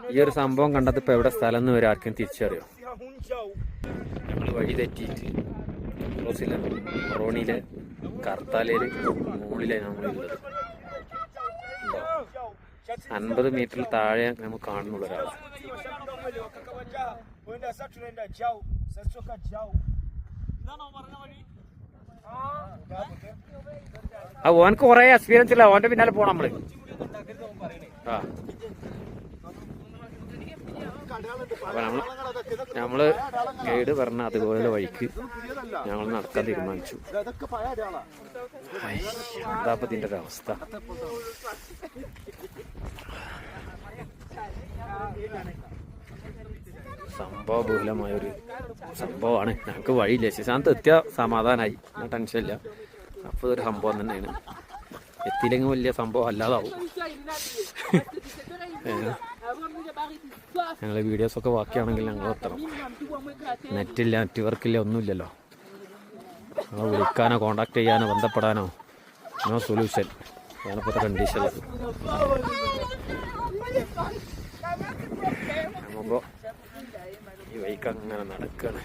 ഈ ഒരു സംഭവം കണ്ടത് ഇപ്പൊ എവിടെ സ്ഥലം എന്ന് വരെ ആർക്കും തിരിച്ചറിയോ? നമ്മൾ വഴി തെറ്റിയിട്ട് കൊറോണിയിലെ കർത്താലയില് മുകളിലെ നമ്മളുള്ളത് 50 മീറ്ററിൽ താഴെ നമുക്ക് കാണുന്നുള്ള ഒരാളാണ്. ഓനക്ക് കുറെ എക്സ്പീരിയൻസ് ഇല്ല, ഓന്റെ പിന്നാലെ പോണം നമ്മള്. അപ്പൊ നമ്മള് ഗൈഡ് പറഞ്ഞ അതുപോലെ വഴിക്ക് ഞങ്ങൾ നടക്കാൻ തീരുമാനിച്ചു. എന്താ ഇപ്പൊ ഇതിന്റെ ഒരു അവസ്ഥ? സംഭവബഹുലമായൊരു സംഭവമാണ്. ഞങ്ങൾക്ക് വഴിയില്ല. ശശാന്ത് എത്തിയ സമാധാനമായി, ടെൻഷനില്ല. അപ്പോൾ ഇതൊരു സംഭവം തന്നെയാണ്. എത്തിയില്ലെങ്കിൽ വലിയ സംഭവം അല്ലാതാവും. ഞങ്ങളെ വീഡിയോസൊക്കെ ബാക്കിയാണെങ്കിൽ ഞങ്ങൾ എത്തണം. നെറ്റില്ല, നെറ്റ്വർക്കില്ല, ഒന്നുമില്ലല്ലോ. ഞങ്ങൾ വിളിക്കാനോ കോണ്ടാക്ട് ചെയ്യാനോ ബന്ധപ്പെടാനോ നോ സൊല്യൂഷൻ. ഞാനിപ്പോഴത്തെ കണ്ടീഷനിൽ അപ്പോൾ ഈ വഴിക്ക് അങ്ങനെ നടക്കുകയാണ്.